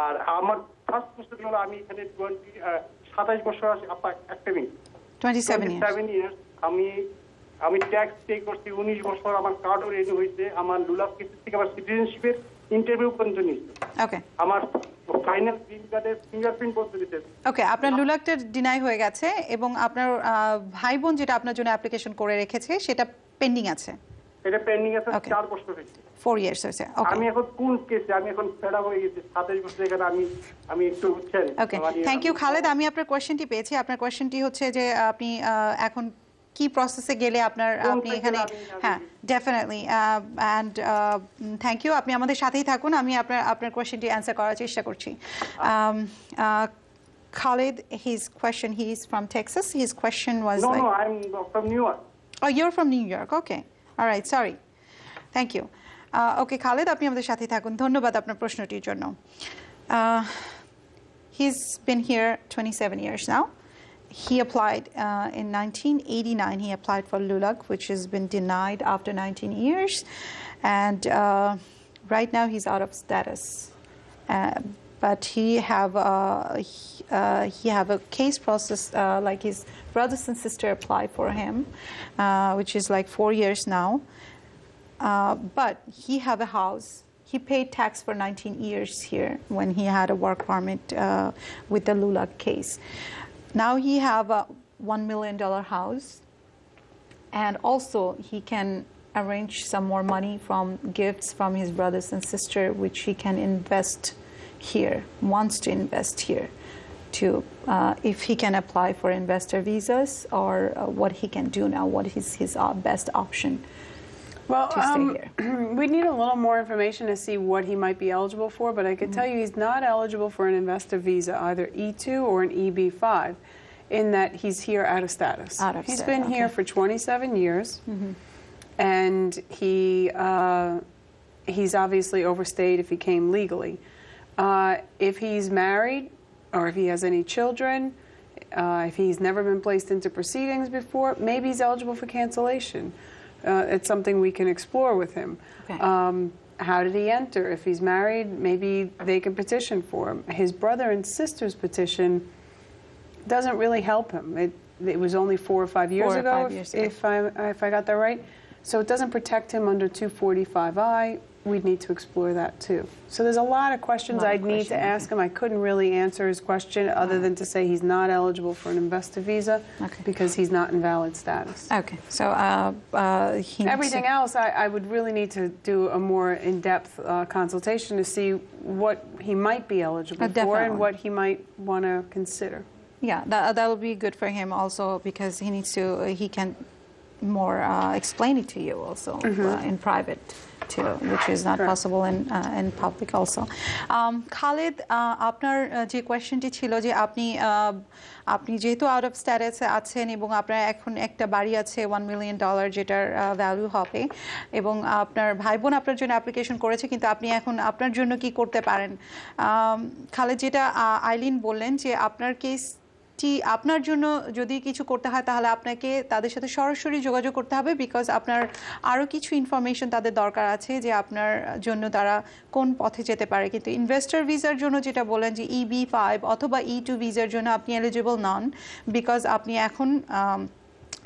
আর আমার ফার্স্ট কোশ্চেন হলো আমি এখানে 27 বছর আছে। একটা মিনিট, 27 ইয়ার্স আমি ট্যাক্স পে করছি 19 বছর। আমার কার্ডও রেডি হয়েছে। আমার লুলাক কেসের থেকে আমার সিটিজেনশিপের ইন্টারভিউ পর্যন্ত নিচ্ছে। ওকে। আমার ফাইনাল গ্রিন কার্ডের ফিঙ্গারপ্রিন্ট পর্যন্ত নিচ্ছে। ওকে, আপনার লুলাকটা ডিনাই হয়ে গেছে এবং আপনার ভাই বোন যেটা আপনার জন্য অ্যাপ্লিকেশন করে রেখেছে সেটা পেন্ডিং আছে। এটা পেন্ডিং আছে 4 বছর হয়েছে। 4 ইয়ার্স হয়েছে। ওকে। আমি এখন কোন কেসে? আমি এখন ফেড আপ হয়ে গেছি 27 বছর এখানে। আমি একটু বুঝছেন। ওকে, থ্যাংক ইউ খালেদ। আমি আপনার কোয়েশ্চেনটি পেয়েছি। আপনার কোয়েশ্চেনটি হচ্ছে যে আপনি এখন কি প্রসেসে গেলে আপনি এখানে, হ্যাঁ ডেফিনেটলি, অ্যান্ড থ্যাংক ইউ। আপনি আমাদের সাথেই থাকুন, আমি আপনার কোয়েশ্চেনটি অ্যান্সার করার চেষ্টা করছি। Khalid, he is from Texas. His question was No, I'm from New York. Oh, you're from New York. Okay. All right, sorry. Thank you. Okay, Khalid, আপনি আমাদের সাথেই থাকুন। ধন্যবাদ আপনার প্রশ্নটির জন্য। He's been here 27 years now. He applied in 1989. He applied for LULAC, which has been denied after 19 years. And right now he's out of status. But he have a case process, like his brothers and sister applied for him, which is like 4 years now. But he have a house. He paid tax for 19 years here when he had a work permit with the LULAC case. Now he have a $1 million house, and also he can arrange some more money from gifts from his brothers and sister, which he can invest here, wants to invest here, to if he can apply for investor visas or what he can do now, what is his best option. Well, to stay here. We need a little more information to see what he might be eligible for, but I can tell you he's not eligible for an investor visa, either E2 or an EB5. in that he's here out of status. He's been here for 27 years, and he's obviously overstayed if he came legally. If he's married, or if he has any children, if he's never been placed into proceedings before, maybe he's eligible for cancellation. It's something we can explore with him. Okay. How did he enter? If he's married, maybe they can petition for him. His brother and sister's petition doesn't really help him. It was only 4 or 5 years ago, if I got that right. So it doesn't protect him under 245I. We'd need to explore that too. So there's a lot of questions I'd need to ask him. I couldn't really answer his question other than to say he's not eligible for an investor visa because he's not in valid status. Okay, so everything else, I would really need to do a more in-depth consultation to see what he might be eligible for and what he might want to consider. Yeah, that'll be good for him also because he can more explain it to you also in private too, which is not possible in public also. Khalid, আপনার যে কোয়েশ্চেনটি ছিল যে আপনি যেহেতু out of স্ট্যাটাসে আছেন এবং আপনার এখন একটা বাড়ি আছে $1 million যেটার ভ্যালু হবে এবং আপনার ভাই বোন আপনার জন্য অ্যাপ্লিকেশন করেছে কিন্তু আপনি এখন আপনার জন্য কি করতে পারেন? খালেদ, যেটা আইলিন বললেন যে আপনার কেস আপনার জন্য যদি কিছু করতে হয় তাহলে আপনাকে তাদের সাথে সরাসরি যোগাযোগ করতে হবে বিকজ আপনার আরও কিছু ইনফরমেশন তাদের দরকার আছে যে আপনার জন্য তারা কোন পথে যেতে পারে। কিন্তু ইনভেস্টর ভিসার জন্য যেটা বলেন যে EB5 অথবা E2 ভিসার জন্য আপনি এলিজিবল নন বিকজ আপনি এখন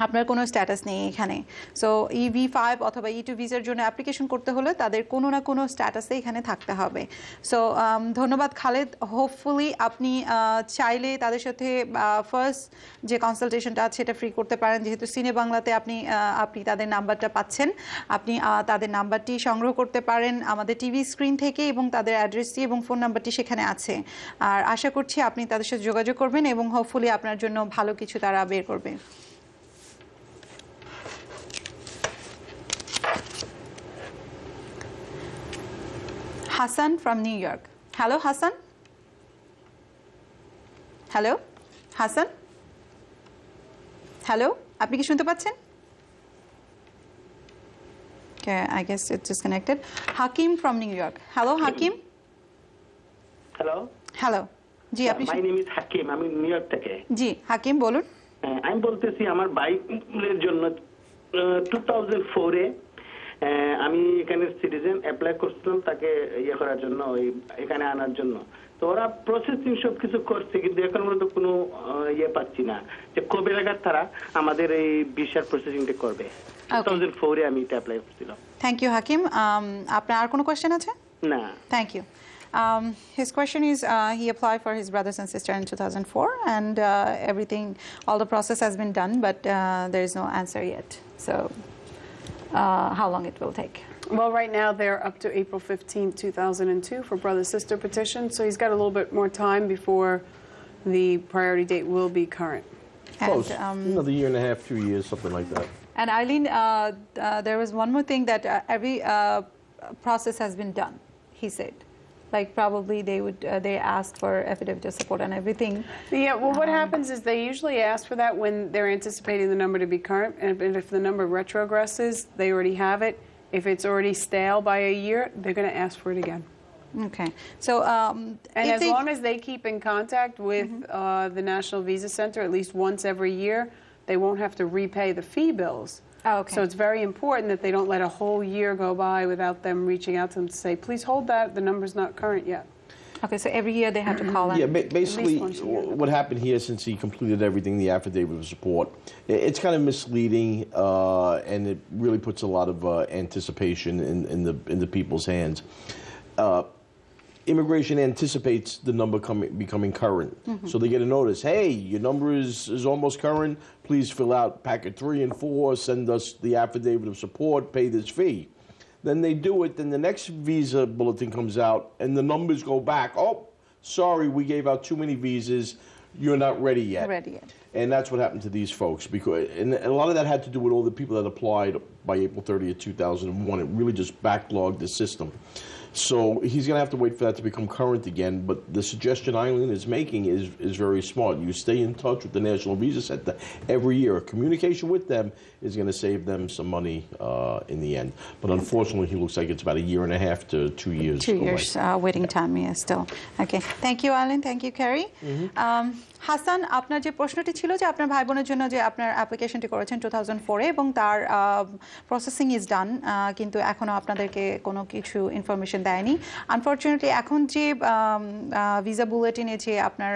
আপনার কোনো স্ট্যাটাস নেই এখানে। সো EB5 অথবা E2 ভিসার জন্য অ্যাপ্লিকেশন করতে হলে তাদের কোনো না কোনো স্ট্যাটাসে এখানে থাকতে হবে। সো ধন্যবাদ খালেদ। হোপফুলি আপনি চাইলে তাদের সাথে ফার্স্ট যে কনসালটেশনটা আছে সেটা ফ্রি করতে পারেন যেহেতু সিনে বাংলাতে আপনি তাদের নাম্বারটা পাচ্ছেন। আপনি তাদের নাম্বারটি সংগ্রহ করতে পারেন আমাদের টিভি স্ক্রিন থেকে এবং তাদের অ্যাড্রেসটি এবং ফোন নাম্বারটি সেখানে আছে। আর আশা করছি আপনি তাদের সাথে যোগাযোগ করবেন এবং হোপফুলি আপনার জন্য ভালো কিছু তারা বের করবে। Hassan from New York. Hello, Hassan. Hello, Hassan. Hello, আপনি কি শুনতে পাচ্ছেন? Okay, I guess it's disconnected. Hakim from New York. Hello, Hakim. Hello. Hello. জি, আপনি My name is Hakim. আমি নিউ ইয়র্ক থেকে। জি, হাকিম বলুন। আমি বলতেছি আমার বাইকের জন্য 2004 এ আমি এখানে সিটিজেন অ্যাপ্লাই করছিলাম তাকে করার জন্য এখানে আনার জন্য। তো ওরা প্রসেসিং সব কিছু করছে কিন্তু এখন পর্যন্ত কোনো পাচ্ছি না যে কবে নাগাদ তারা আমাদের এই ভিসার প্রসেসিংটা করবে। 2004 এ আমি এটা অ্যাপ্লাই করছিলাম। Thank you Hakim. আপনার আর কোনো কোয়েশ্চেন আছে? না। Thank you. His question is he applied for his brothers and sister in 2004 and everything, all the process has been done but there is no answer yet. So how long it will take? Well, right now they're up to April 15, 2002 for brother-sister petition, so he's got a little bit more time before the priority date will be current. Close. Another year and a half, 2 years, something like that. And Eileen, there was one more thing that every process has been done, he said. Like probably they asked for affidavit of support and everything. Yeah, well what happens is they usually ask for that when they're anticipating the number to be current, and if the number retrogresses, they already have it. If it's already stale by a year, they're going to ask for it again. Okay. So and as long as they keep in contact with the National Visa Center at least once every year, they won't have to repay the fee bills. Oh, okay. So it's very important that they don't let a whole year go by without them reaching out to them to say, please hold that, the number's not current yet. Okay, so every year they have to call in. Yeah, basically what happened here since he completed everything, the affidavit of support, it's kind of misleading and it really puts a lot of anticipation in the people's hands. Immigration anticipates the number becoming current. So they get a notice, hey, your number is almost current. Please fill out packet 3 and 4, send us the affidavit of support, pay this fee. Then they do it, then the next visa bulletin comes out and the numbers go back. Oh, sorry, we gave out too many visas. You're not ready yet. And that's what happened to these folks. And a lot of that had to do with all the people that applied by April 30th, 2001. It really just backlogged the system. So he's going to have to wait for that to become current again. But the suggestion Eileen is making is very smart. You stay in touch with the National Visa Center every year. Communication with them is going to save them some money in the end. But unfortunately, he looks like it's about 1.5 to 2 years. 2 years waiting time, yeah, still. Okay. Thank you, Eileen. Thank you, Carrie. Hasan, আপনার যে প্রশ্নটি ছিল যে আপনার ভাই বোনের জন্য যে আপনার অ্যাপ্লিকেশনটি করেছেন 2004 এবং তার প্রসেসিং ইজ ডান, কিন্তু এখনো আপনাদেরকে কোনো কিছু ইনফরমেশন দেয়নি। আনফরচুনেটলি এখন যে ভিসা বুলেটিনে যে আপনার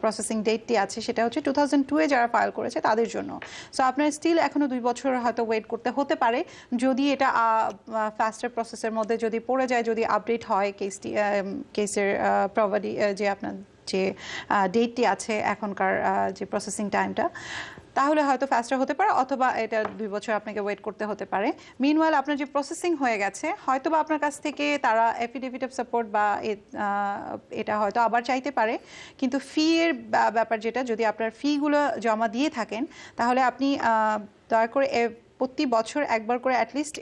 প্রসেসিং ডেটটি আছে সেটা হচ্ছে 2002-এ যারা ফাইল করেছে তাদের জন্য। সো আপনার স্টিল এখনো 2 বছর হয়তো ওয়েট করতে হতে পারে। যদি এটা ফাস্টার প্রসেসের মধ্যে যদি পড়ে যায়, যদি আপডেট হয় কেসের প্রভাবলি যে আপনার যে ডেটটি আছে এখনকার যে প্রসেসিং টাইমটা, তাহলে হয়তো ফাস্টার হতে পারে, অথবা এটা 2 বছর আপনাকে ওয়েট করতে হতে পারে। মিনওয়াইল আপনার যে প্রসেসিং হয়ে গেছে, হয়তো বা আপনার কাছ থেকে তারা এফিডেভিট অফ সাপোর্ট বা এটা হয়তো আবার চাইতে পারে। কিন্তু ফি এর ব্যাপার যেটা, যদি আপনার ফিগুলো জমা দিয়ে থাকেন তাহলে আপনি দয়া করে প্রতি বছর একবার করে অ্যাটলিস্ট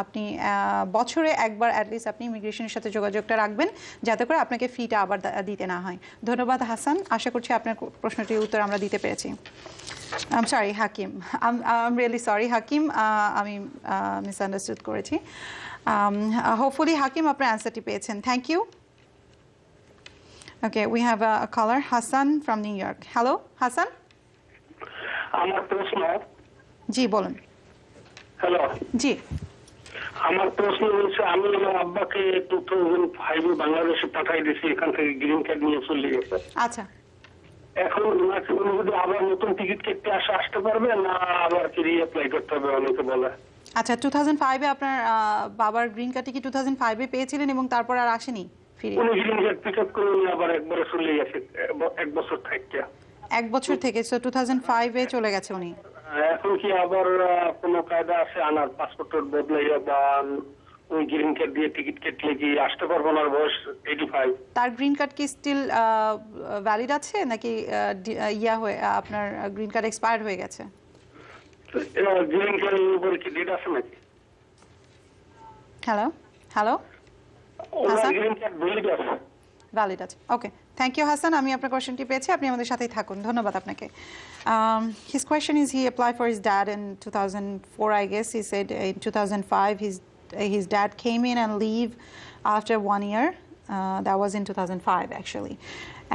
আপনি বছরে একবার অ্যাটলিস্ট আপনি ইমিগ্রেশনের সাথে যোগাযোগটা রাখবেন, যাতে করে আপনাকে ফিটা আবার দিতে না হয়। ধন্যবাদ হাসান, আশা করছি আপনার প্রশ্নটির উত্তর আমরা দিতে পেরেছি। I'm sorry, Hakim. I'm really sorry, Hakim. আমি misunderstood করেছি। Hopefully, Hakim, আপনার অ্যান্সারটি পেয়েছেন। Thank you. Okay, we have a caller, Hassan from New York. Hello, Hassan. আমার প্রশ্ন। জি বলুন। হ্যালো। জি। আমার প্রশ্ন হচ্ছে, আমি আমার আব্বাকে 2005-এ বাংলাদেশে পাঠাই দিয়েছি, এখান থেকে গ্রিন কার্ড নিয়ে চলে গেছে। আচ্ছা। এখন ওনাকে যদি আবার নতুন টিকিট কেটে আসতে পারবে না, আবার কি রিঅ্যাপ্লাই করতে হবে অনেকে বলে। আচ্ছা, 2005-এ আপনার বাবার গ্রিন কার্ডটি কি 2005-এ পেয়েছিলেন এবং তারপর আর আসেনি ফিরে? উনি গ্রিন কার্ড পিক আপ করে আবার একবারে চলে গেছে 1 বছর থেকে। 1 বছর থেকে, সো 2005-এ চলে গেছে উনি। এখন কি আবার কোনো কায়দা আছে আনার, পাসপোর্টের বদলাইয়া বা ওই গ্রিন কার্ড দিয়ে টিকিট কেটে কি আসতে পারবো না? বয়স 85। তার গ্রিন কার্ড কি স্টিল ভ্যালিড আছে নাকি আপনার গ্রিন কার্ড এক্সপায়ার্ড হয়ে গেছে? গ্রিন কার্ডের উপরে কি ডেট আছে নাকি? Hello hello Hasan, green card valid আছে? ভ্যালিড আছে। ওকে, থ্যাংক ইউ হাসান, আমি আপনার কোয়েশ্চেনটি পেয়েছি, আপনি আমাদের সাথেই থাকুন। ধন্যবাদ আপনাকে। His question is, he applied for his dad in 2004, I guess. He said in 2005 his dad came in and leave after 1 year. That was in 2005 actually,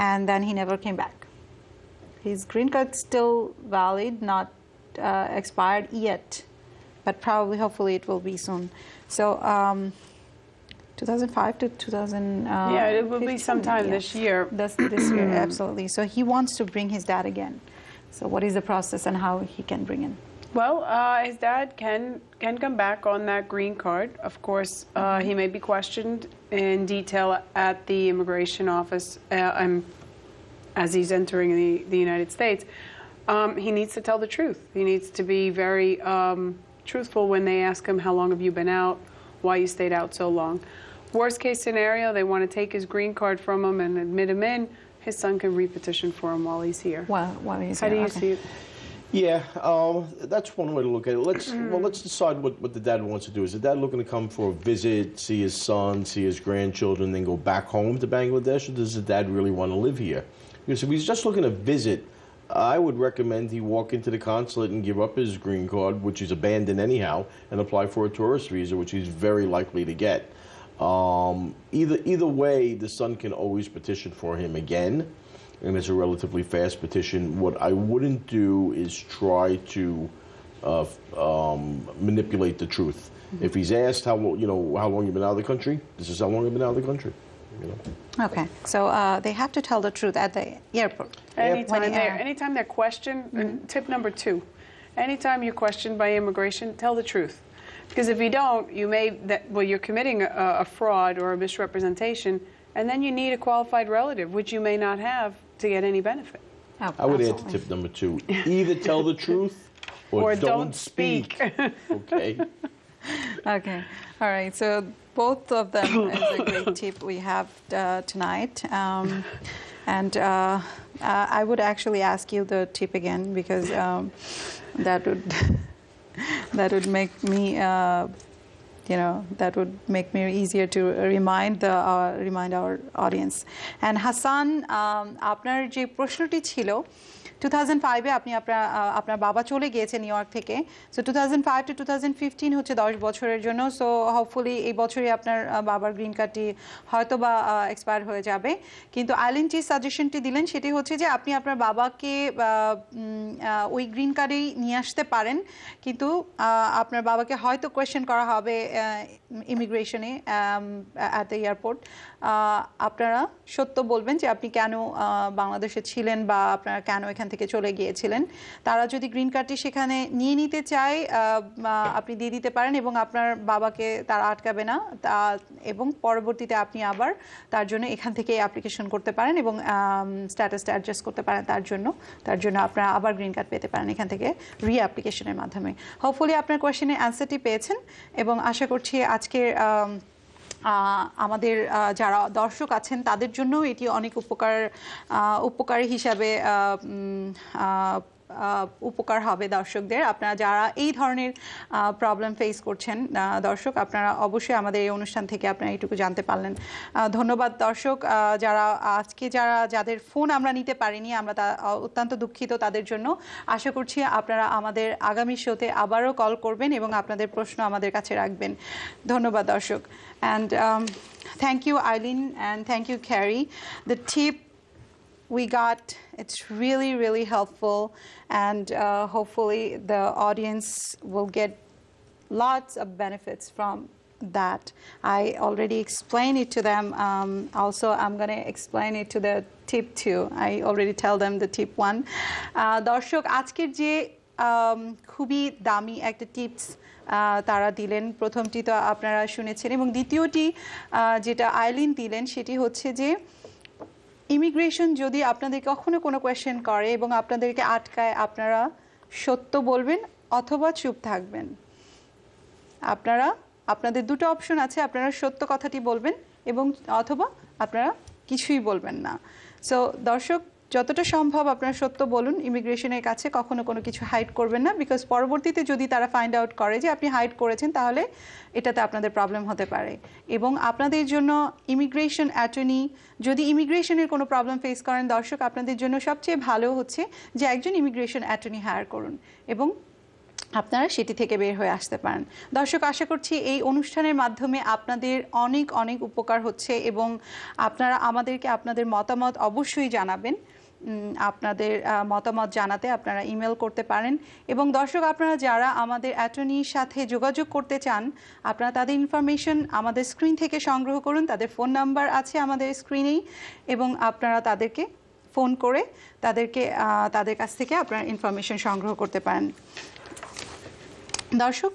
and then he never came back. His green card still valid, not expired yet, but probably hopefully it will be soon. So 2005 to 2000. Yeah, it will be sometime this year. This year, absolutely. So he wants to bring his dad again. So what is the process and how he can bring in? Well, his dad can come back on that green card. Of course, he may be questioned in detail at the immigration office as he's entering the United States. He needs to tell the truth. He needs to be very truthful when they ask him, how long have you been out, why you stayed out so long. Worst case scenario, they want to take his green card from him and admit him in. His son can repetition for him while he's here. While he's How here. do you see it? Yeah, that's one way to look at it. Let's decide what the dad wants to do. Is the dad looking to come for a visit, see his son, see his grandchildren, then go back home to Bangladesh, or does the dad really want to live here? Because if he's just looking to visit, I would recommend he walk into the consulate and give up his green card, which is abandoned anyhow, and apply for a tourist visa, which he's very likely to get. Either way, the son can always petition for him again, and it's a relatively fast petition. What I wouldn't do is try to manipulate the truth. If he's asked how long you've been out of the country, this is how long I've been out of the country. Okay, so they have to tell the truth at the airport. Anytime they're questioned, tip number 2, anytime you're questioned by immigration, tell the truth. Because if you don't, you're committing a fraud or a misrepresentation, and then you need a qualified relative, which you may not have to get any benefit. I would add to tip number 2, either tell the truth or don't speak. Okay. Okay, all right, so both of them is a great tip we have tonight. And I would actually ask you the tip again, because that would make me that would make me easier to remind our audience. And Hassan, আপনার যে প্রশ্নটি ছিল 2005-এ আপনি আপনার বাবা চলে গিয়েছে new York থেকে, সো 2005 to 2015 হচ্ছে 10 বছরের জন্য। সো হোপফুলি এই বছরই আপনার বাবার গ্রিন কার্ডটি হয়তো বা এক্সপায়ার হয়ে যাবে। কিন্তু আইলিন যে সাজেশনটি দিলেন সেটি হচ্ছে যে আপনি আপনার বাবাকে ওই গ্রিন কার্ডেই নিয়ে আসতে পারেন, কিন্তু আপনার বাবাকে হয়তো কোয়েশ্চেন করা হবে ইমিগ্রেশনে অ্যাট দ্য এয়ারপোর্ট। আপনারা সত্য বলবেন যে আপনি কেন বাংলাদেশে ছিলেন বা আপনারা কেন এখান থেকে চলে গিয়েছিলেন। তারা যদি গ্রিন কার্ডটি সেখানে নিয়ে নিতে চায় আপনি দিয়ে দিতে পারেন এবং আপনার বাবাকে তারা আটকাবে না, এবং পরবর্তীতে আপনি আবার তার জন্য এখান থেকে অ্যাপ্লিকেশন করতে পারেন এবং স্ট্যাটাসটা অ্যাডজাস্ট করতে পারেন তার জন্য আপনারা আবার গ্রিন কার্ড পেতে পারেন এখান থেকে রিঅ্যাপ্লিকেশনের মাধ্যমে। হোপফুলি আপনার কোয়েশ্চেনের অ্যান্সারটি পেয়েছেন এবং আশা করছি আজকের আমাদের যারা দর্শক আছেন তাদের জন্য এটি অনেক উপকারী হিসাবে উপকার হবে দর্শকদের। আপনারা যারা এই ধরনের প্রবলেম ফেস করছেন দর্শক, আপনারা অবশ্যই আমাদের এই অনুষ্ঠান থেকে আপনারা এইটুকু জানতে পারলেন। ধন্যবাদ দর্শক, যাদের ফোন আমরা নিতে পারিনি, আমরা অত্যন্ত দুঃখিত তাদের জন্য। আশা করছি আপনারা আমাদের আগামী শোতে আবারও কল করবেন এবং আপনাদের প্রশ্ন আমাদের কাছে রাখবেন। ধন্যবাদ দর্শক। And thank you, Eileen, and thank you, Carrie. The tip we got, it's really, really helpful, and hopefully the audience will get lots of benefits from that. I already explained it to them. Also, I'm going to explain it to the tip 2. I already tell them the tip 1. দর্শক, আজকের যে খুবই দামি একটা tips তারা দিলেন, প্রথমটি তো আপনারা শুনেছেন এবং দ্বিতীয়টি যেটা আইলিন দিলেন সেটি হচ্ছে যে ইমিগ্রেশন যদি আপনাদের কখনো কোনো কোয়েশ্চেন করে এবং আপনাদেরকে আটকায়, আপনারা সত্য বলবেন অথবা চুপ থাকবেন। আপনাদের দুটো অপশন আছে, আপনারা সত্য কথাটি বলবেন এবং অথবা আপনারা কিছুই বলবেন না। সো দর্শক, যতটা সম্ভব আপনারা সত্য বলুন ইমিগ্রেশনের কাছে, কখনো কোনো কিছু হাইড করবেন না, বিকজ পরবর্তীতে যদি তারা ফাইন্ড আউট করে যে আপনি হাইড করেছেন তাহলে এটাতে আপনাদের প্রবলেম হতে পারে। এবং আপনাদের জন্য ইমিগ্রেশন অ্যাটর্নি, যদি ইমিগ্রেশনের কোনো প্রবলেম ফেস করেন দর্শক, আপনাদের জন্য সবচেয়ে ভালো হচ্ছে যে একজন ইমিগ্রেশন অ্যাটর্নি হায়ার করুন এবং আপনারা সেটি থেকে বের হয়ে আসতে পারেন। দর্শক, আশা করছি এই অনুষ্ঠানের মাধ্যমে আপনাদের অনেক অনেক উপকার হচ্ছে এবং আপনারা আমাদেরকে আপনাদের মতামত অবশ্যই জানাবেন। আপনাদের মতামত জানাতে আপনারা ইমেল করতে পারেন। এবং দর্শক, আপনারা যারা আমাদের অ্যাটর্নির সাথে যোগাযোগ করতে চান, আপনারা তাদের ইনফরমেশন আমাদের স্ক্রিন থেকে সংগ্রহ করুন। তাদের ফোন নাম্বার আছে আমাদের স্ক্রিনেই এবং আপনারা তাদেরকে ফোন করে তাদের কাছ থেকে আপনারা ইনফরমেশন সংগ্রহ করতে পারেন। দর্শক,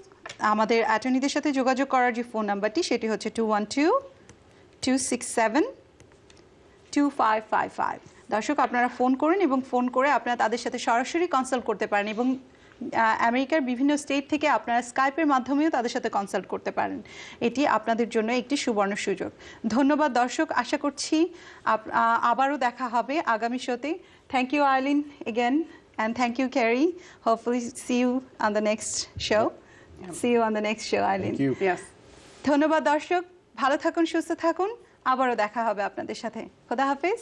আমাদের অ্যাটর্নিদের সাথে যোগাযোগ করার যে ফোন নাম্বারটি সেটি হচ্ছে 212-267-2555। দর্শক, আপনারা ফোন করুন এবং ফোন করে আপনারা তাদের সাথে সরাসরি কনসাল্ট করতে পারেন এবং আমেরিকার বিভিন্ন স্টেট থেকে আপনারা স্কাইপের মাধ্যমেও তাদের সাথে কনসাল্ট করতে পারেন। এটি আপনাদের জন্য একটি সুবর্ণ সুযোগ। ধন্যবাদ দর্শক, আশা করছি আবারও দেখা হবে আগামী শোতে। Thank you Eileen again, and thank you, Carrie. Hopefully see you on the next show. See you on the next show, Eileen. Thank you. Yes. ধন্যবাদ দর্শক, ভালো থাকুন, সুস্থ থাকুন, আবারও দেখা হবে আপনাদের সাথে। খোদা হাফেজ।